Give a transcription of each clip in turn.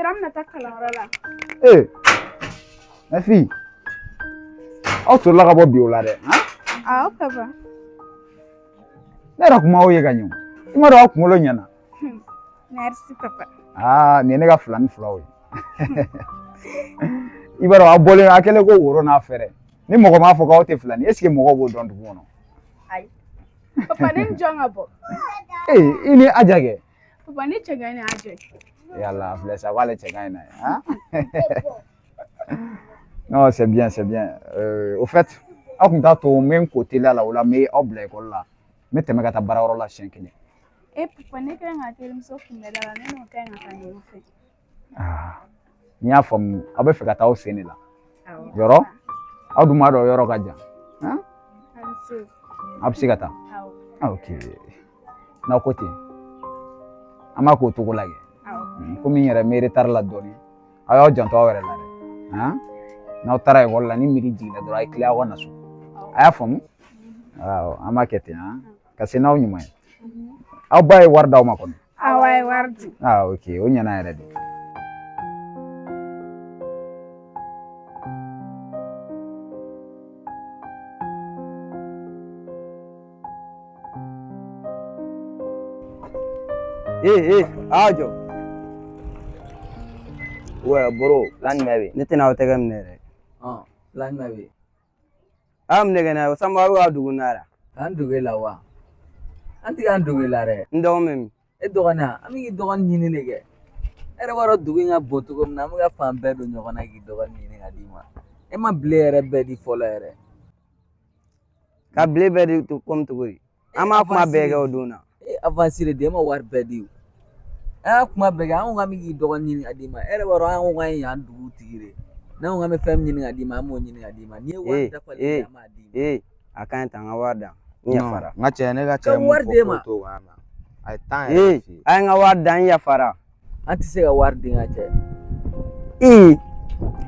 sera na ta kalanyɔrɔ la. Ma fille. Aw sɔrɔla ka bɔ bi o la dɛ. Awɔ papa. Ne yɛrɛ kuma aw ye ka ɲɛ. I ma dɔn aw kunkolo ɲɛna. Merci papa. Nin ye ne ka filani filaw ye. I b'a dɔn aw bɔlen a kɛlen ko woro n'a fɛrɛ. Ni mɔgɔ m'a fɔ k'aw tɛ filani est ce que mɔgɔw b'o dɔn dugu kɔnɔ? Ayi. Papa ne jɔn ka bɔ. I ni Aja kɛ. Papa ne cɛ ka ɲi ni Aja. Yala filɛ sa k'ale cɛ ka ɲi na ye. Non c'est bien c'est bien. Au fait aw kun t'a to n bɛ n ko teliya la o la n bɛ aw bila école la n bɛ tɛmɛ ka taa baarayɔrɔ la siɲɛ kelen. Papa ne kan ka terimuso kunbɛda la ne n'o ka ɲi ka taa ɲɔgɔn fɛ. N y'a faamu aw bɛ fɛ ka taa aw sen de la. Awɔ. Yɔrɔ aw dun b'a dɔn yɔrɔ ka jan. Aw bɛ se ka taa. Awɔ. Ok n'aw ko ten an b'a k'o cogo la kɛ. Awɔ. Komi n yɛrɛ n bɛ retard la dɔɔnin aw y'aw janto aw yɛrɛ la dɛ. N'aw taara école la ni midi jiginna dɔrɔn a ye tile aw ka na so. A y'a faamu? Awɔ an b'a kɛ ten ka se n'aw ɲuman ye. Aw ba ye wari d'aw ma kɔni? Awɔ a ye wari di. Ok o ɲɛna yɛrɛ de. Ajo. Ouais, bro, lan mebe. Ne tena wotega mnere. Lan mebe. Nege na samba wa dugunara. An dugela wa. Anti an dugela re. Ndo memi. E dogana, ami dogan nyini nege. Ere waro duginga botugo na mga fambe do nyogana gi dogan nyini adima. E ma blere be di fola ere. Ka blebe di to kom to gori. Ama kuma bege oduna. Avancire de ma war bedi. Kuma bege an ngami gi dogan nyini adima. Ere waro an ngai an dugu tigire. Na ngami fam nyini adima mo nyini adima. Ni war da fali ma adima. Akan tanga warda. Nya fara. Ngache ne ga che mo foto wa ma. Ai tan ai nga warda nya fara. Anti se ga wardi ngache.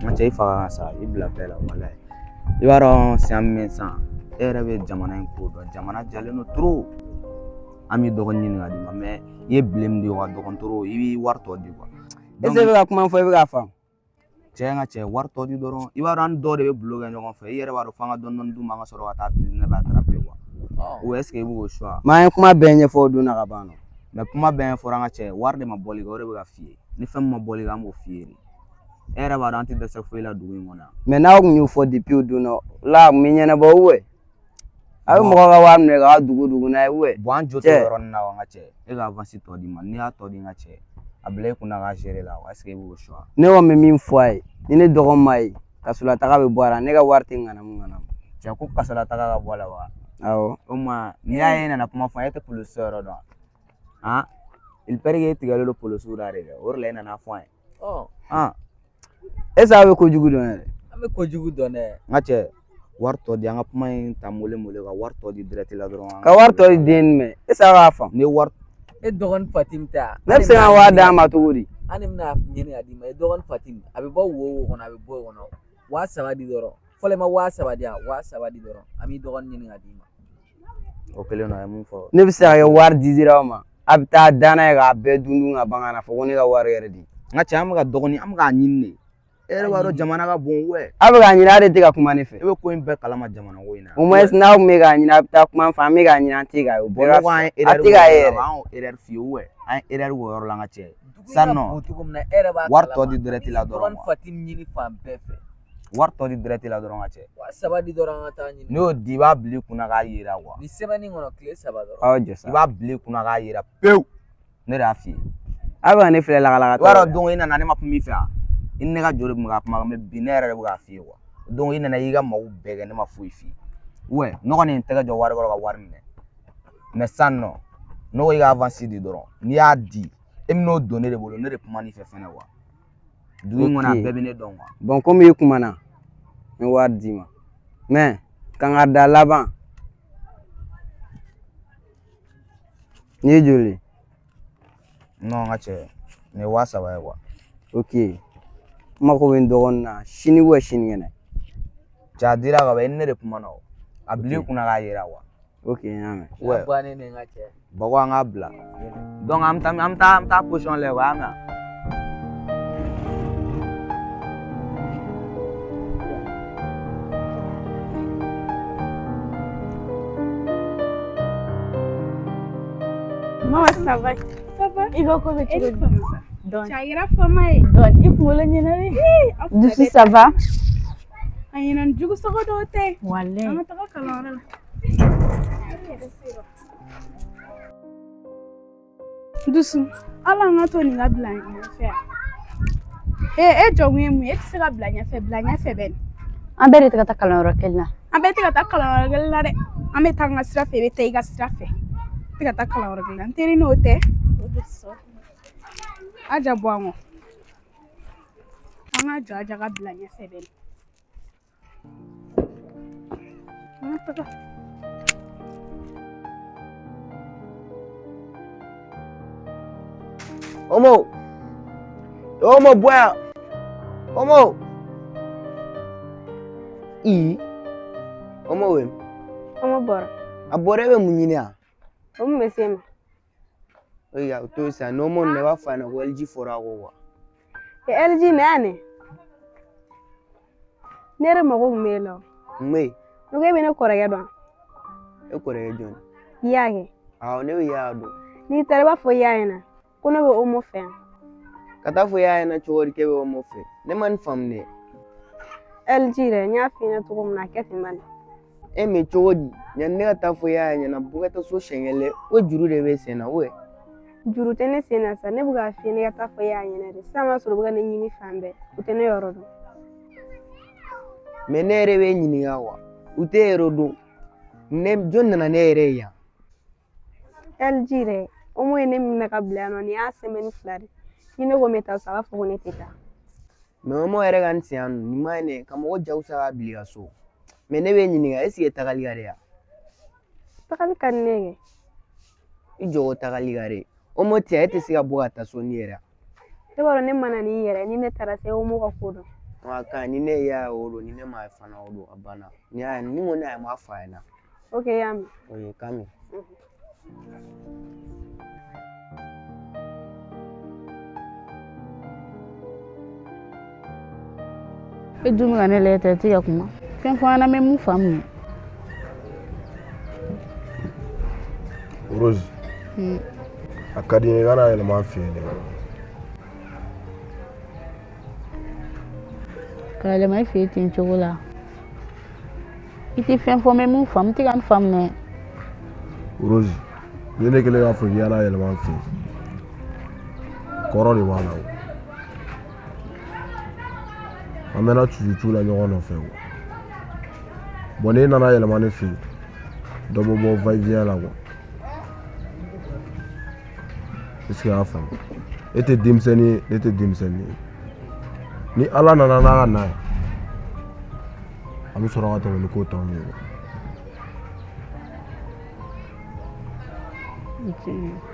Ngache ifa sa ibla bela wallahi. Ibaro siamme san. Ere be jamana in ko do jamana jaleno trop. Ami dogon nyini ga dima mais ye blame di wa dogon trop ibi warto di quoi. Ese be ka kuma fo be ka fam. Cɛ nga cɛ warto di dɔrɔn i b'a dɔn an dɔ de bɛ bulo kɛ ɲɔgɔn fɛ i yɛrɛ b'a dɔn f'an ka dɔɔni d'u ma an ka sɔrɔ ka taa business b'a attraper quoi. Ou est ce que i b'o choix? Ma kuma bɛɛ ɲɛfɔ o donna ka ban. Mais kuma bɛɛ fɔra an ka cɛ wari de ma bɔli kɛ o de bɛ ka f'i ye. Ni fɛn min ma bɔli kɛ an b'o f'i ye de. E yɛrɛ b'a dɔn an tɛ dɛsɛ foyi la dugu in kɔnɔ yan. Mais n'aw kun y'o fɔ depuis o donna la min ɲɛnabɔ ouais. A bɛ mɔgɔ ka wari minɛ ka dugu n'a ye ouais. Bon an jo tɛ yɔrɔ nin na wa n ka cɛ. E ka avance tɔ di ma n'i y'a tɔ di n ka cɛ a bila i kunna k'a gérer la est ce que i b'o choix? Ne kɔni bɛ min fɔ a ye ni ne dɔgɔnin ma ye kasola taga bɛ bɔ a la ne ka wari tɛ ŋanamu ŋanamu. Cɛ ko kasola taga ka bɔ a la wa? Awɔ. O ma n'i y'a ye e nana kuma fɔ e tɛ polisi yɔrɔ dɔn il paraît que e tigɛlen don polisiw la de kɛ o de la e nana fɔ an ye. Est ce que a bɛ kojugu dɔn yɛrɛ? An bɛ kojugu dɔn dɛ. N ka cɛ wari tɔ di an ka kuma in ta mole ka wari tɔ di direct la dɔrɔn. Ka wari tɔ di den mɛ est ce que a b'a faamu? Ni wari e dɔgɔnin Fatim ta. Ne bɛ se ka wari d'a ma cogo di? Ani bɛna ɲini a di ma e dɔgɔnin Fatim a bɛ bɔ wo kɔnɔ a bɛ bɔ o kɔnɔ 300 di dɔrɔn fɔlɔ ma 300 di yan 300 di dɔrɔn an bɛ dɔgɔnin ɲini a di ma. O kelen na a ye mun fɔ. Ne bɛ se ka kɛ wari di dira ma a bɛ taa danna ye k'a bɛɛ dun ka ban ka na fɔ ko ne ka wari yɛrɛ di. N ka cɛ an bɛ ka dɔgɔnin an bɛ k'a ɲini de. E yɛrɛ b'a dɔn jamana ka bon wɛ. A bɛ k'a ɲini a de tɛ ka kuma ne fɛ. E bɛ ko in bɛɛ kalama jamana ko in na. Au moins n'aw kun bɛ k'a ɲini a bɛ taa kuma fɛ an bɛ k'a ɲini an tɛ k'a ye o bɛɛ ka fɛ a tɛ k'a ye yɛrɛ. An y'o erreur f'i ye wɛ an ye erreur k'o yɔrɔ la n ka cɛ. Sisan nɔ wari tɔ di direct la dɔrɔn. Dɔgɔnin Fatim ɲini fan bɛɛ fɛ. Wari tɔ di direct la dɔrɔn ka cɛ. 300 di dɔrɔn an ka taa ɲini. N'o di i b'a bila i kunna k'a yira quoi. Ni semaine kɔnɔ tile 3 dɔrɔn. Aw jɔ sa. I b'a bila i kunna k'a yira pewu. Ne de y'a f'i ye. A bɛ ka ne filɛ lakalakatɔ. I b'a dɔn don i nana ne ma kuma i fɛ wa. I ni ne ka jɔ de tun bɛ ka kuma mais bi ne yɛrɛ de bɛ k'a f'i ye quoi. Donc i nana i ka maaw bɛɛ kɛ ne ma foyi f'i ye. Ouais ne kɔni ye n tɛgɛ jɔ wari kɔrɔ ka wari minɛ. Mais sisan nɔ ne ko i ka avance di dɔrɔn n'i y'a di e bɛ n'o don ne de bolo ne de kuma n'i fɛ fɛnɛ quoi. Dugu in kɔnɔ a bɛɛ bɛ ne dɔn quoi. Bon comme i kumana n ye wari d'i ma mais kangada laban ni joli? Non n ka cɛ nin ye 300 ye quoi. Ok n mako bɛ n dɔgɔnin na sini ou sinikɛnɛ. Cɛ a dira ka ban i ni ne de kumana o. A bila i kunna k'a yira quoi. Ok n y'a mɛn. Ouais. Bannen ne n ka cɛ. Ba ko an k'a bila. Donc an bɛ taa position lajɛ quoi a y'a mɛn wa. Ça va? Ça va? Il va quoi avec Elle est toi? comme ça. Donc, Tu as eu la femme et donc, il faut le nier. Dessous, ça va? Il y a un jour sur le côté. Wallah. On a pas calme. Dessous. Allah n'a pas ni la blague. Jɔn mu e tɛ se ka bila ɲɛfɛ bɛ An bɛɛ de tɛ ka taa kalanyɔrɔ kelen na. an bɛɛ tɛ ka taa kalanyɔrɔ kelen na dɛ an bɛ taa an ka sira fɛ i bɛ taa i ka sira fɛ tɛ ka taa kalanyɔrɔ kelen na n teri n'o tɛ a ja bɔ an kɔ an ka jɔ a ja ka bila ɲɛfɛ bɛ an ka taga Omo boya. Omo. Omo we. Omo bɔra. A bɔra bɛ mun ɲini a? O mun bɛ se ma? Oya, o to sa no mo ne ba fa na ko LG fora ko wa. E LG na ne. Ne yɛrɛ mago kun b'e la. Me. O ko e bɛ ne kɔrɔkɛ dɔn. E kɔrɔkɛ jɔn. I y'a kɛ. Awɔ ne bɛ y'a dɔn. N'i taara i b'a fɔ i y'a ɲɛna ko ne bɛ Omo fɛ yan. Ka taa fɔ y'a ɲɛna cogo di k'e bɛ Omo fɛ? Ne ma nin faamu dɛ. LG dɛ n y'a f'i ɲɛna cogo min na a kɛ ten bani. E mɛ cogo di? Yanni ne ka taa fɔ y'a ɲɛna bɔ ka taa so siɲɛ kelen o juru de bɛ sen na o ye. Juru tɛ ne sen na sa ne bɛ k'a f'i ye ne ka taa fɔ i y'a ɲɛna de sisan b'a sɔrɔ u bɛ ka ne ɲini fan bɛɛ u tɛ ne yɔrɔ dɔn. Mais ne yɛrɛ bɛ ɲininka wa? U tɛ yɔrɔ dɔn. Ne jɔn nana ne yɛrɛ ye yan? LG dɛ Omo ye ne minɛ ka bila yan nɔ nin y'a semaine 2 de ni ne ko n bɛ taa sa a b'a fɔ ko ne tɛ taa. Mais Omo yɛrɛ ka n sen yan nɔ nin ma ɲi dɛ ka mɔgɔ jagosa ka bila i ka so. Mais ne bɛ ɲininka est-ce que tagali ka di yan? Tagali ka di ne kɛ. I jɔ o tagali ka di. Omo tɛ yan e tɛ se ka bɔ ka taa so ni yɛrɛ. Ne b'a dɔn ne mana nin yɛrɛ ni ne taara se Omo ka ko dɔn. A ka ni ne y'a ye o don ni ne m'a ye fana o don a banna. Ni y'a ye ni ko ne y'a ye n b'a f'a ɲɛna. Ok y'a mɛn. O ye kan mɛn. E dun bɛ ka ne lajɛ ten i tɛ ka kuma fɛn fɔ an ɲɛna n bɛ mun faamu. Rose. A ka di n ye i kana yɛlɛma an fɛ yen dɛ. Ka yɛlɛma i fɛ yen ten cogo la i tɛ fɛn fɔ n bɛ mun faamu n tɛ ka nin faamu dɛ. Rose, ni ne kɛlen k'a fɔ k'i kana yɛlɛma an fɛ yen kɔrɔ de b'a la o. An mɛna cucu la ɲɔgɔn nɔfɛ o. Bon n'e nana yɛlɛma ne fɛ yen dɔ bɛ bɔ va-et-vient la quoi. Est-ce que y'a faamu? E tɛ denmisɛnnin ye ne tɛ denmisɛnnin ye. Ni Ala nana n'a ka na ye an bɛ sɔrɔ ka tɛmɛ ni ko t'anw ye quoi.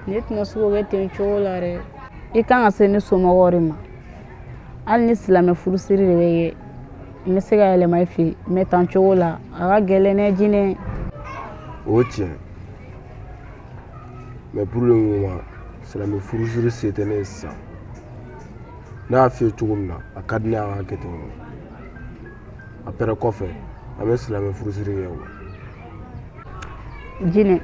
Ne tɛna se k'o kɛ ten cogo la dɛ i kan ka se ne somɔgɔw de ma hali ni silamɛ furusiri de bɛ kɛ n bɛ se ka yɛlɛma i fɛ yen mais tan cogo la a ka gɛlɛn dɛ jinɛ. O tiɲɛ mais pour le moment silamɛ furusiri se tɛ ne ye sisan. Ne y'a f'i ye cogo min na a ka di ne ye an ka kɛ ten après kɔfɛ an bɛ silamɛ furusiri kɛ o. Jinɛ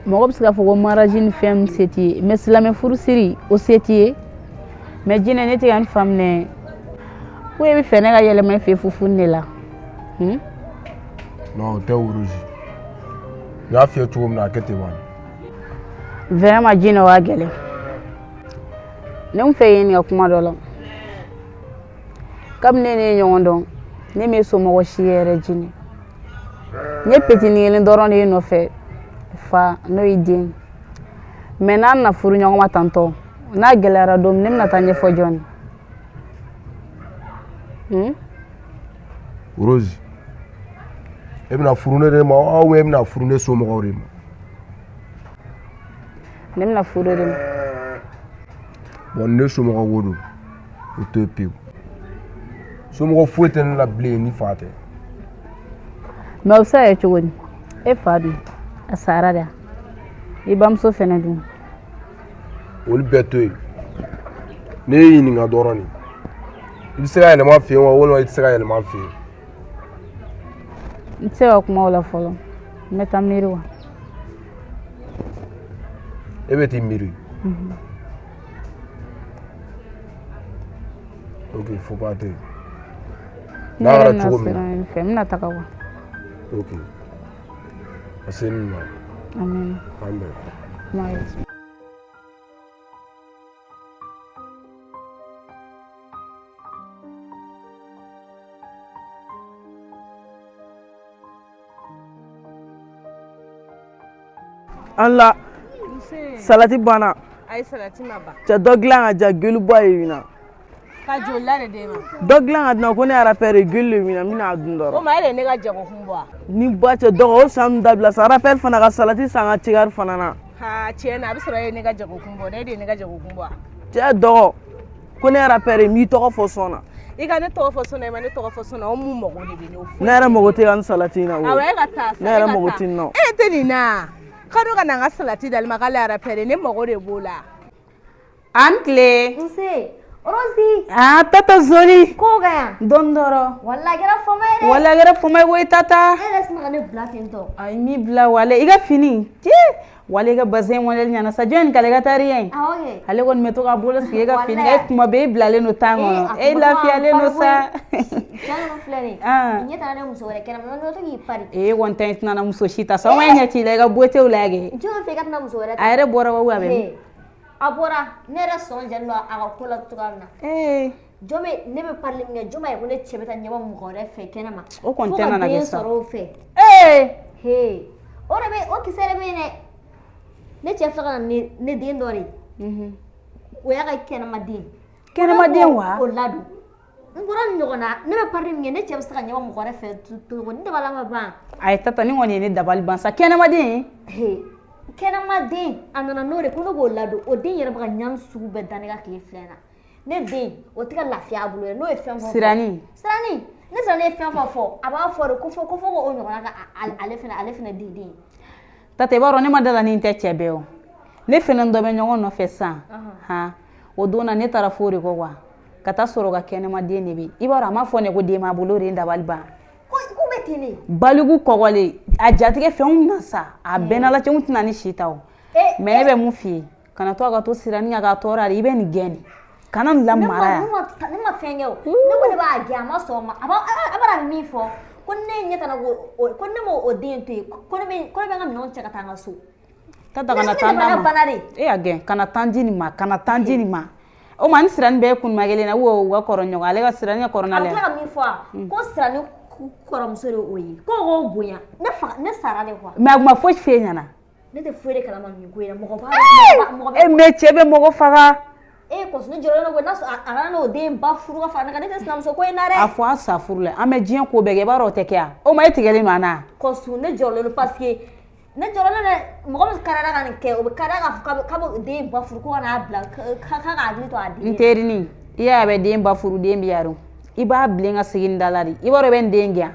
mɔgɔ bɛ se k'a fɔ ko mariage ni fɛn min se t'i ye mais silamɛ furusiri o se t'i ye mais jinɛ ne tɛ ka nin faamu dɛ ko e bɛ fɛ ne ka yɛlɛma i fɛ yen fufuni de la. Non o tɛ Rouge n y'a f'i ye cogo min na a kɛ ten bani. Vraiment jinɛ o ka gɛlɛn ne tun fɛ yen nin ka kuma dɔ la kabini ne ye ɲɔgɔn dɔn ne m'e somɔgɔ si ye yɛrɛ jinɛ n ye petini kelen dɔrɔn de ye nɔfɛ fa n'o y'i den mais n'a nana furu ɲɔgɔn ma tantɔ n'a gɛlɛyara don min ne bɛna taa ɲɛfɔ jɔn ye. Rose e bɛna furu ne de ma ou bien e bɛna furu ne somɔgɔw de ma? Ne bɛna furu de ma. Bon ne somɔgɔ ko don o to ye pewu somɔgɔ foyi tɛ ne la bilen ni fa tɛ. mais o bɛ se ka kɛ cogo di e fa dun a sara de i bamuso fɛnɛ dun. Olu bɛɛ to yen ne ye ɲininka dɔrɔn de i bɛ se ka yɛlɛma fɛ yen wa walima i tɛ se ka yɛlɛma fɛ yen? n tɛ se ka kuma o la fɔlɔ n bɛ taa miiri wa. E bɛ t'i miiri Ok, faut pas te. Ne yɛrɛ na siran fɛ n bɛna taga wa. Ok. A se ni ma. Amen. Amen. Maï. Allah salati bana Ay salati ma ba. cɛ dɔ dilan ka ja gelu bɔ ye wina Ka jolla de de ma. dɔ dilan ka dina ko ne yɛrɛ pɛrɛ gelu wina n bɛna dun O dɔrɔn ma ele ne ka jago kun bɔ. ni ba cɛ dɔgɔ o san dabila sa rapɛri fana ka salati san ka cigari fana na Ha tiɲɛ na a bɛ sɔrɔ e ne ka jago kun bɔ ne de ne ka jago kun bɔ. cɛ dɔgɔ ko ne yɛrɛ pɛrɛ n b'i tɔgɔ fɔ sɔn na I ka ne tɔgɔ fɔ sɔnna i ma ne tɔgɔ fɔ sɔnna o mun mago de bɛ ne o. ne yɛrɛ mago tɛ ka n salati in na Awɔ o e ka taa. ne yɛrɛ mago tɛ n na E tɛ nin na. Ka do ka na n ka salati dali ma k'ale yɛrɛ pɛrɛ ne mago de b'o la. An tile. Nse, Rosi, Tata Zoli. ko ka yan? Don dɔrɔ. Wala kɛra fama ye dɛ. Wala kɛra fama ye koyi tata. E yɛrɛ sina ka ne bila ten tɔ. Ayi mi bila wale i ka fini. Wale i ka bazin modèle ɲana sa jɔn kale ka taa rien. Awɔ kɛ. Ale kɔni bɛ to ka bolo sigi e ka fini Walayi. e kuma bɛɛ i bilalen don tan kɔnɔ. E lafiyalen don sa. Cɛ ninnu filɛ nin ye. Ɲɛ taara ne muso wɛrɛ kɛnɛ ma, n'o to k'i pari. E kɔni ta in tɛna muso si ta sa o ma ɲɛ t'i la i ka beauté lajɛ. Jɔn fɛ i ka tɛna muso wɛrɛ ta. A yɛrɛ bɔra wa ou a bɛ min? A bɔra, ne yɛrɛ sɔn jɛnnen don a ka ko la cogoya min na. Jɔn bɛ ne bɛ parili min kɛ, jɔn b'a ye ko ne cɛ bɛ taa ɲɛbɔ mɔgɔ wɛrɛ fɛ kɛnɛ ma. O kɔni tɛ nana kɛ sa. Fo ka den sɔrɔ o fɛ. O de bɛ o kisɛ de bɛ yen dɛ. Ne cɛ filɛ ka na ne den dɔ de. O y'a ka kɛnɛmaden. Kɛnɛmaden wa? O ladon. N bɔra nin ɲɔgɔn na ne bɛ parili min kɛ ne cɛ bɛ se ka ɲɛbɔ mɔgɔ wɛrɛ fɛ cogo ni dabali ma ban. Ayi tata ni kɔni ye ne dabali ban sa kɛnɛmaden. Kɛnɛmaden a nana n'o de ko ne b'o ladon o den yɛrɛ bɛ ka ɲani sugu bɛɛ da ne ka tile filɛ na ne den o tɛ ka lafiya a bolo dɛ n'o ye fɛn fɔ. Sirani. Sirani ne sirani ye fɛn fɔ a b'a fɔ de ko fɔ o ɲɔgɔnna ka ale fana den den. Tata i b'a dɔn ne ma dala ni n tɛ cɛ bɛɛ o ne fana dɔ bɛ ɲɔgɔn nɔfɛ sisan o don na ne taara fo de kɔ wa ka taa sɔrɔ ka kɛnɛmaden de bɛ i b'a dɔn a ma fɔ ne ko den b'a bolo o de ye dabali ban. Ko bɛ ten de. Baliku kɔgɔlen a jatigɛ fɛnw na sa a bɛɛ n'ala cɛ n tɛna ni si ta o mais ne bɛ mun f'i ye kana to a ka to sirani a ka tɔɔrɔ de i bɛ nin gɛn de kana nin lamara yan. Ne ma fɛn kɛ o ne ko ne b'a gɛn a ma sɔn o ma a b'a min fɔ ko ne ɲɛ tana ko ne m'o den to yen ko ne bɛ n ka minɛnw cɛ ka taa n ka so. Tata kana tan d'a ma e y'a gɛn kana tan di nin ma kana tan di nin ma o ma ni sirani bɛɛ kunuma kelen na u ka kɔrɔ ɲɔgɔn ale ka sirani ka kɔrɔ n'ale ye. A tila ka min fɔ a ko sirani kɔrɔmuso de o ye k'o bonya ne sara de quoi. mais a kuma foyi f'e ɲɛna. Ne tɛ foyi de kalama nin ko in na mɔgɔ b'a mais cɛ bɛ mɔgɔ faga. Kɔsɔ ne jɔlen don ko n'a sɔrɔ a kana n'o den ba furu ka fara ne kan ne tɛ sinamuso ko in na dɛ. A fɔ a sa furu la an bɛ diɲɛ ko bɛɛ kɛ i b'a dɔn o tɛ kɛ yan o ma e tigɛlen don an na. Kɔsɔ ne jɔlen don parce que ne jɔlen dɛ mɔgɔ min kariya ka nin kɛ o bɛ kariya k'a bɛ den ba furu ko ka n'a bila k'a ka hakili to a den. N terinin i y'a bɛ den ba furu den bɛ yan i b'a bilen ka segin da la de i b'a dɔn i bɛ n den gɛn.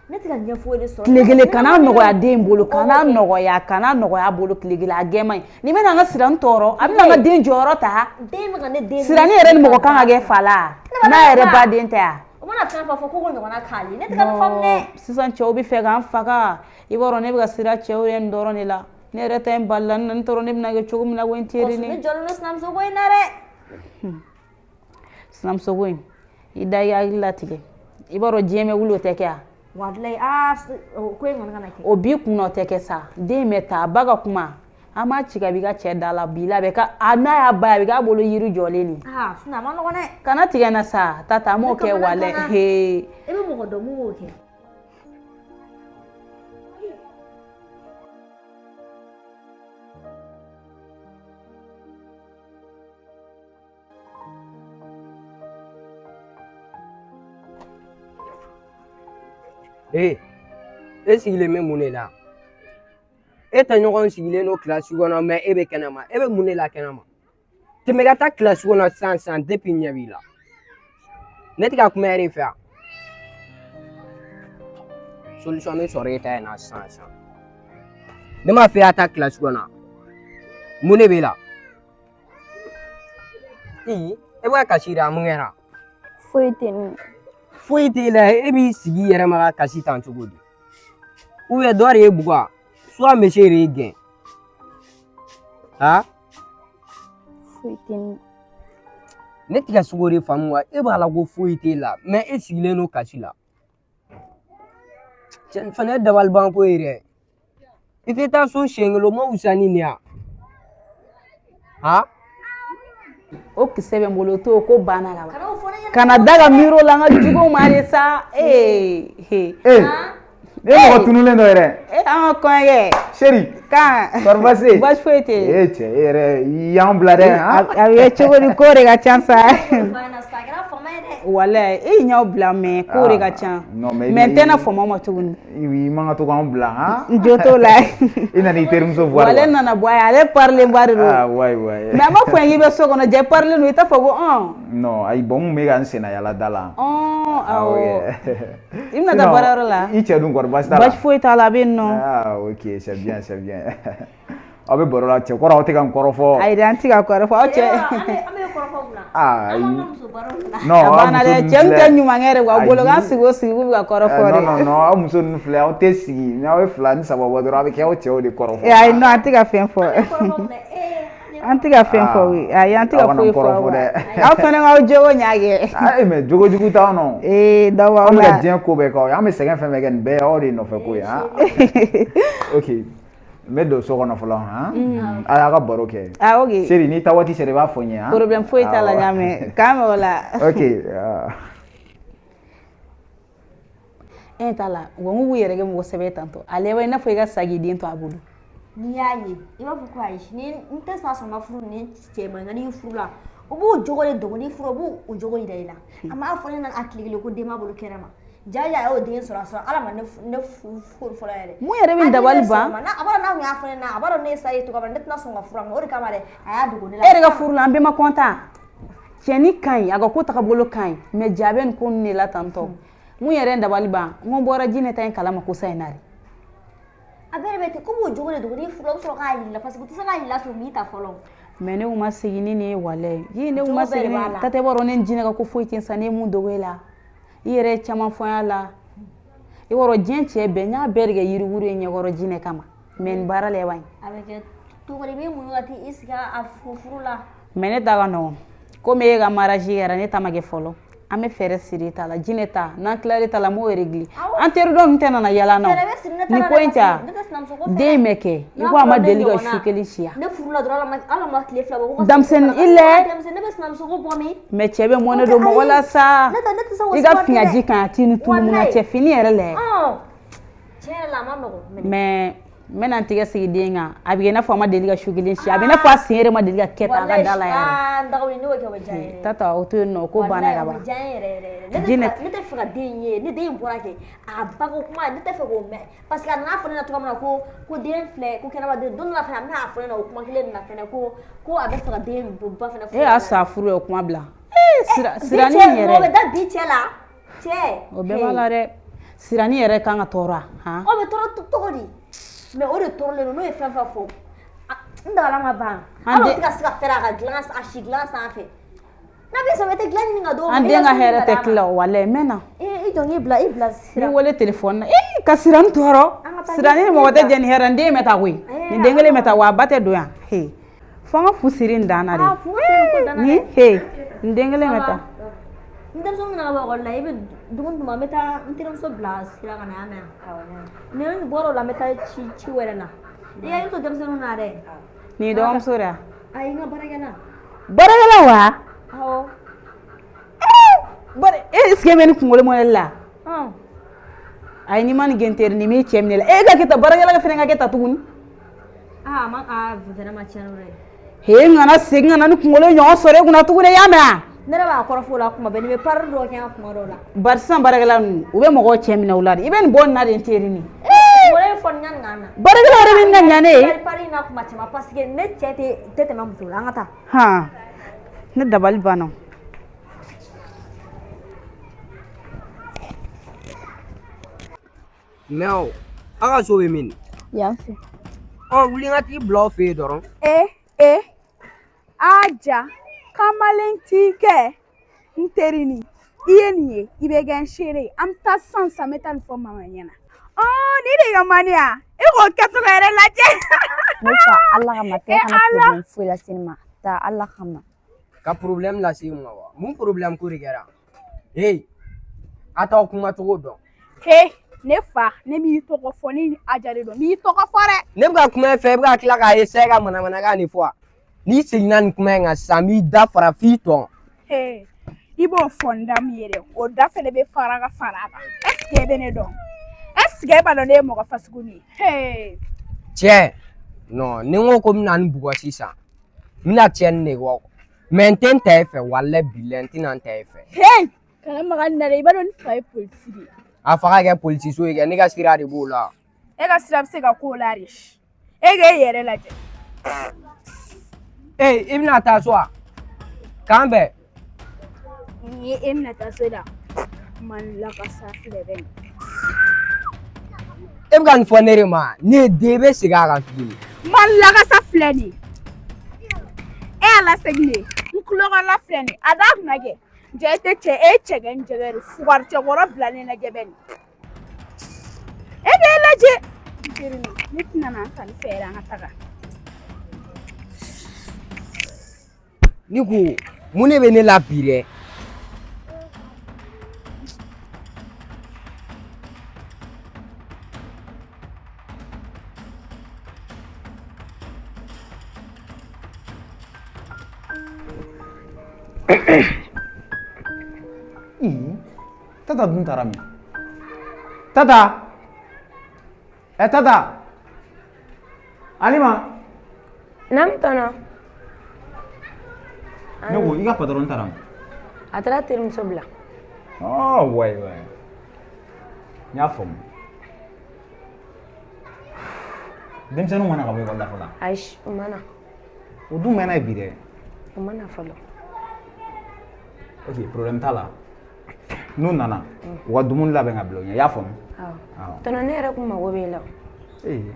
Ne tɛ ka ɲɛfɔli de sɔrɔ. Tile kelen kana nɔgɔya den bolo kana nɔgɔya bolo tile kelen a gɛn man ɲi ni bɛna an ka sirani tɔɔrɔ a bɛna an ka den jɔyɔrɔ ta. Den bɛ ka ne den. Sirani yɛrɛ ni mɔgɔ kan ka kɛ fa la n'a yɛrɛ ba den tɛ yan. O mana fɛn fɔ ko ɲɔgɔnna k'ale ne tɛ ka nin faamu dɛ. Sisan cɛw bɛ fɛ k'an faga i b'a dɔn ne bɛ ka sira cɛw ye nin dɔrɔn de la ne yɛrɛ ta in bali la n tɔɔrɔ ne bɛna kɛ cogo min na ko n terinin. Ne jɔlen don sinamuso ko in na dɛ. Sinamuso ko in i da i hakili latigɛ i b'a dɔn diɲɛ bɛ wuli o tɛ kɛ yan. Walayi ko in kɔni kana kɛ. O b'i kunna o tɛ kɛ sa den bɛ taa a ba ka kuma an b'a ci ka b'i ka cɛ da la bi la bɛ ka n'a y'a ba ye a bɛ k'a bolo yiri jɔlen nin. Sinɔn a ma nɔgɔn dɛ. Kana tigɛ n na sa tata an m'o kɛ walayi. E bɛ mɔgɔ dɔn mun b'o kɛ. E sigilen bɛ mun de la e tɛ ɲɔgɔn sigilen don kilasi kɔnɔ mais e bɛ kɛnɛma e bɛ mun de la kɛnɛma tɛmɛ ka taa kilasi kɔnɔ sisan depuis ɲɛ b'i la ne tɛ ka kuma yɛrɛ fɛ solution bɛ sɔrɔ e ta in na sisan ne m'a fɛ ka taa kilasi kɔnɔ mun de b'i la e bɛ ka kasi de mun kɛra Foyi tɛ nin. foyi t'e la e b'i sigi i yɛrɛ ma ka kasi tan cogo di ou bien dɔ de ye bugɔ soit monsieur de y'i gɛn foyi tɛ n na. Ne tɛ ka sogo de faamu wa e b'a la ko foyi t'e la mais e sigilen don kasi la cɛ fana ye dabalibanko ye dɛ i tɛ taa so siɲɛ kelen o ma wusa ni nin ya o kisɛ bɛ n bolo o t'o ko banna la wa kana daga miiro la n ka juguw ma de sa ne mɔgɔ tunulen dɔ yɛrɛ an ka kɔɲɔkɛ chéri kan kɔri baasi baasi foyi tɛ yen cɛ e yɛrɛ i y'an bila dɛ a bɛ cogo di ko de ka ca sa walayi e y'aw bila mɛ ko de ka ca mɛ n tɛna fama ma tuguni i man ka to k'an bila n jo t'o la i nana i terimuso voir wale nana bɔ a ye ale parilen ba de don wayi mɛ a ma fɔ n k'i bɛ so kɔnɔ jɛ parilen don i t'a fɔ ko non ayi bon mun bɛ ka n senna yala da la awɔ i bɛna taa baarayɔrɔ la i cɛ dun kɔri baasi t'a la baasi foyi t'a la a bɛ yen nɔ ok c'est bien aw bɛ baro la cɛ kɔrɔ aw tɛ ka n kɔrɔfɔ ayi an tɛ ka kɔrɔfɔ aw cɛ non a banna dɛ cɛ min tɛ ɲumankɛ de wa bolo k'an sigi o sigi k'u bɛ ka kɔrɔfɔ de non aw muso ninnu filɛ aw tɛ sigi n'aw ye 2 ni 3 bɔ dɔrɔn a bɛ kɛ aw cɛw de kɔrɔfɔ ayi non an tɛ ka fɛn fɔ an tɛ ka fɛn fɔ ayi an tɛ ka foyi fɔ aw fana k'aw jogo ɲagɛ ayi mais jogo jugu t'anw nɔ dɔ b'aw la an bɛ ka diɲɛ ko bɛɛ kɛ an bɛ sɛgɛn fɛn fɛn kɛ nin bɛɛ aw de nɔfɛ ko ye ok n bɛ don so kɔnɔ fɔlɔ a y'a ka baro kɛ ok seri n'i ta waati sera i b'a fɔ n ye problème foyi t'a la ɲaamɛ k'an mɛn o la ok t'a la wa n k'u yɛrɛ kɛ mɔgɔ sɛbɛ tantɔ ale bɛ i n'a fɔ i ka sagi den to a bolo n'i y'a ye i b'a fɔ ko ayi ni n tɛ sa sɔn ma furu ni cɛ ma nka n'i furu la u b'u jogo de dogo n'i furu u b'u jogo yira i la a m'a fɔ ne na a tile kelen ko den b'a bolo kɛnɛ ma jaja a y'o den sɔrɔ a sɔrɔ ala ma ne furu fɔlɔ yɛrɛ mun yɛrɛ bɛ dabali ban a b'a dɔn n'a kun y'a fɔ ne na a b'a dɔn ne ye sa ye cogo min ne tɛna sɔn ka furu ma o de kama dɛ a y'a dogo ne la e yɛrɛ ka furu la an bɛɛ ma kɔntan cɛnni ka ɲi a ka ko tagabolo ka ɲi mɛ ja bɛ nin ko ninnu de la tantɔ mun yɛrɛ dabali ban n ko bɔra jinɛ ta in kalama ko sa in na de a bɛɛ de bɛ ten ko b'o jogo de dogo n'i furu la o bɛ sɔrɔ k'a yir'i la parce que u tɛ se k'a yir'i la so min ta fɔlɔ mɛ ne kun ma segin ni nin ye walayi ne kun ma segin ni tatɛ b'a dɔn ne jinɛ ka ko foyi tɛ n sa ne ye mun dogo e la i yɛrɛ ye caman fɔ n y'a la i wɔrɔ diɲɛ cɛ bɛɛ n y'a bɛɛ de kɛ yiriwuru ye ɲɛkɔrɔ jinɛ kama mɛ nin baara la ban a bɛ kɛ cogo di i bɛ mun ka i sigi a furu la mɛ ne ta ka nɔgɔn komi e ka mariage kɛra ne ta ma kɛ fɔlɔ an bɛ fɛɛrɛ siri ta la jinɛ ta n'an tilali ta la m'o régler an teri dɔ ninnu tɛ nana yala na nin ko in ta den in bɛ kɛ i ko a ma deli ka su kelen siya ne furula dɔrɔn ala ma tile fila bɔ denmisɛnnin i lɛ ne bɛ sinamuso bɔ min mɛ cɛ bɛ mɔnɛ don mɔgɔ la sa i ka fiɲɛji kan a t'i ni tulu mun na cɛ fini yɛrɛ lɛ tiɲɛ yɛrɛ la a ma nɔgɔn mɛ n bɛna n tɛgɛ sigi den kan a bɛ kɛ i n'a fɔ a ma deli ka su kelen siya a bɛ i n'a fɔ a sen yɛrɛ ma deli ka kɛ tan a ka da la yɛrɛ dagawuli n'o kɛ o bɛ diya n yɛrɛ tata o to yen nɔ ko banna ka ban o bɛ diya n yɛrɛ yɛrɛ ne tɛ fɛ ka den ye ni den in bɔra kɛ a ba ko kuma ne tɛ fɛ k'o mɛn parce que a nana fɔ ne na cogoya min na ko den filɛ ko kɛnɛma den don dɔ la fana a bɛna fɔ ne na o kuma kelen na fɛnɛ ko a bɛ fɛ ka den ba fana furu e y'a sa furu ye o kuma bila sirani yɛrɛ o bɛ da bi cɛ la cɛ o bɛɛ b'a la dɛ sirani yɛrɛ kan ka tɔɔrɔ o bɛ tɔɔrɔ cogo di mɛ o de tɔɔrɔlen don n'o ye fɛn fɛn fɔ n dagala ma ban ala tɛ ka se ka fɛrɛ a ka dilan a si dilan sanfɛ n'a bɛ sɔrɔ i tɛ dilan ɲini ka d'o ma an den ka hɛrɛ tɛ tila o walayi n mɛn na i jɔ i bila sira ni wele telefɔni na ka sirani tɔɔrɔ sirani ni mɔgɔ tɛ jɛ nin hɛrɛ n den bɛ taa koyi nin den kelen bɛ taa wa a ba tɛ don yan fo an ka fu siri n dan na de n den kelen bɛ taa n denmisɛnw nana bɔ ekɔli la i bɛ dumuni d'u ma n bɛ taa n terimuso bila sira ka na yan mɛn ni bɔra o la n bɛ taa ci wɛrɛ la i y'a to denmisɛnninw na dɛ nin ye dɔgɔmuso de ye ayi n ka baarakɛla baarakɛla wa awɔ e sigi bɛ ni kunkolo mɔnɛli la ayi n'i ma nin gɛn teri nin b'i cɛ minɛ la e ka kɛ tan baarakɛla ka fɛnɛ ka kɛ tan tuguni ma tiɲɛ dɛ n kana segin ka na ni kunkolo ɲɔgɔn sɔrɔ e kunna tuguni i y'a mɛn wa ne yɛrɛ b'a kɔrɔfɔ la kuma bɛɛ nin bɛ pari dɔw kɛ kuma dɔw la bari sisan baarakɛla ninnu u bɛ mɔgɔw cɛ minɛ u la de i bɛ nin bɔ nin na de n teri nin baarakɛla yɛrɛ bɛ na ɲa ne ye pari na kuma caman parce que ne cɛ tɛ tɛmɛ muso la an ka taa ne dabali banna mɛ o a ka so bɛ min yan fɛ wuli n ka t'i bila aw fɛ yen dɔrɔn aja kamalen t'i kɛ n teri nin i ye nin ye i bɛ kɛ n seere ye an bɛ taa sisan n bɛ taa nin fɔ mama ɲɛna ni de ka mani ya i k'o kɛcogo yɛrɛ lajɛ ne fa ala ka ma kɛ kana problem foyi lase ne ma taa Ala kama. Ka problème la se ma wa. Mun problème ko de kɛra? Hey. Ata kuma cogo dɔn. He, ne fa, ne m'i tɔgɔ fɔ ni a jari dɔn. M'i tɔgɔ fɔ dɛ. Ne bɛ ka kuma e fɛ, e bɛ ka tila k'a essayer ka manamanakan nin fɔ. N'i seginna nin kuma in kan sisan, n b'i da fara f'i tɔn. He, i b'o fɔ n da min ye dɛ, o da fɛnɛ bɛ fara ka fara a kan. Est ce que e bɛ ne dɔn? Est ce que e b'a dɔn ne ye mɔgɔ fasugu min ye? He. Cɛ, non, ni n ko ko n bɛna nin bugɔ sisan, n bɛna tiɲɛni de kɔ. Mais n tɛ n ta e fɛ, walahi bilahi n tɛna n ta e fɛ. He, kana maga nin na dɛ, i b'a dɔn ne fa ye polisi de ye. A fa ka kɛ polisiso ye kɛ, ne ka sira de b'o la. E ka sira bɛ se ka k'o la de. E k'e yɛrɛ lajɛ. Ee, i bɛna taa so wa? K'an bɛn. Ni e bɛna taa so la, man lakasa filɛ bɛ nin. E bɛ ka nin fɔ ne de ma, ne ye den, i bɛ segin a kan tuguni. Man lakasa filɛ nin. E y'a lasegin de, n tulokala filɛ nin. A da kunna kɛ. Jɛ e tɛ cɛ, e ye cɛgɛn jɛgɛ de, fugari cɛkɔrɔ bilalen lajɛ bɛ nin. E k'e lajɛ. Ne tɛna na ta ni fɛ yɛrɛ, an ka taga. Ni ko, mun de bɛ ne la bi dɛ? Tata dun taara min? Tata! Tata! Alima! Nam tɔnɔ. Ne ko i ka patron taara min? A taara terimuso bila. Oh, ouais. N y'a faamu. Denmisɛnninw mana ka bɔ ekɔli la fɔlɔ? Ayi, u ma na. O dun mɛnna bi dɛ. U ma na fɔlɔ. Ok, problème t'a la. N'u nana, u ka dumuni labɛn ka bila u ɲɛ, i y'a faamu? Awɔ. Tɔnɔ, ne yɛrɛ kun mago b'e la. N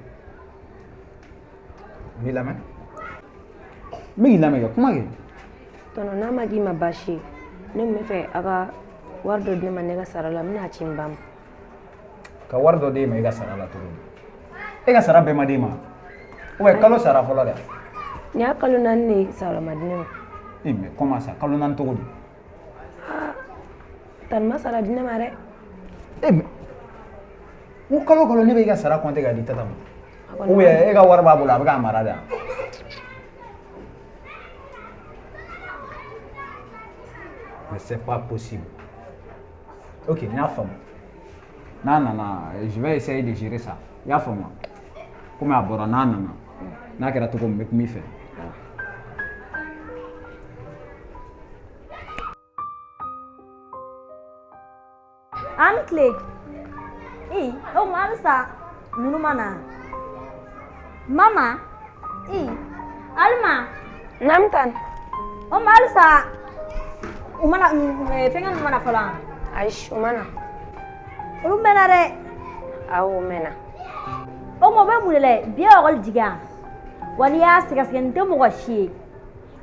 b'i lamɛn? N bɛ k'i lamɛn kɛ, kuma kɛ. Tɔnɔ, n'a ma k'i ma baasi ye, ne kun bɛ fɛ a ka wari dɔ di ne ma ne ka sara la, n bɛna ci n ba ma. Ka wari dɔ d'e ma i ka sara la cogo di? E ka sara bɛɛ ma d'e ma? Ou bien kalo sara fɔlɔ dɛ? Nin y'a kalo 4 de sara ma di ne ma. Mais comment ça? Kalo 4 cogo di? Tani ma sara di ne ma dɛ. Mais o kalo ne bɛ i ka sara compter ka di tata ma? Ou bien e ka wari b'a bolo a bɛ k'a mara de? Mais c'est pas possible. Ok, n y'a faamu. N'a nana, je vais essayer de gérer ça. I y'a faamu? Komi a bɔra n'a nana, n'a kɛra cogo min n bɛ kuma i fɛ. An tile. O ma halisa ninnu ma na. Mama. Alima. Nam tan. O ma halisa u mana fɛngɛ ninnu mana fɔlɔ wa? Ayi, u ma na. Olu mɛnna dɛ. Awɔ, u mɛnna. O ma o bɛ mun de la bi ye ekɔli jigin wa? Wa n'i y'a sɛgɛsɛgɛ nin tɛ mɔgɔ si ye.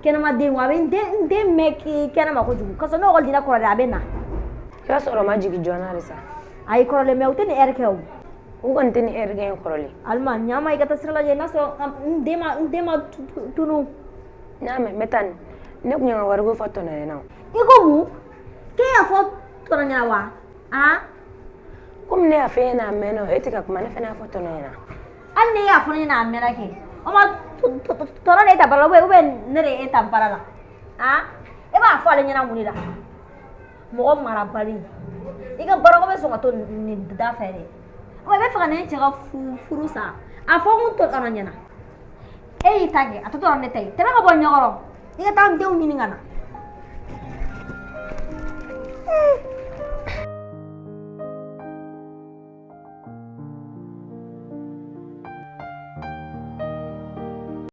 Kɛnɛmaden wa a bɛ n den mɛn kɛnɛma kojugu. Kasɔrɔ n'o ekɔli dira kɔrɔ de a bɛ na. I b'a sɔrɔ o ma jigin joona de sa. Ayi kɔrɔlen mɛ u tɛ nin heure kɛ o. U kɔni tɛ nin heure kɛ yen kɔrɔlen. Alima ɲama i ka taa sira lajɛ n'a sɔrɔ n den ma tunu. N'a mɛn n bɛ taa nin ne kun ye n ka wariko fɔ tɔnɔ ɲɛna o. I ko mun? K'e y'a fɔ tɔnɔ ɲɛna wa? Komi ne y'a fɔ e ɲɛna a mɛnna o e tɛ ka kuma ne fana y'a fɔ tɔnɔ ɲɛna. Hali ne y'a fɔ ne ɲɛna a mɛnna kɛ o ma tɔnɔ de e ta baara la ou bien ne de e ta baara la? E b'a fɔ ale ɲɛna mun de la? Mɔgɔ marabali i ka baarako bɛ sɔn ka to nin da fɛ dɛ. I bɛ fɛ ka ne cɛ ka furu sa a fɔ n kun tɔnɔ ɲɛna e y'i ta kɛ a tɔ tora ne ta ye tɛmɛ ka bɔ ɲɛkɔrɔ i ka taa n denw ɲini ka na.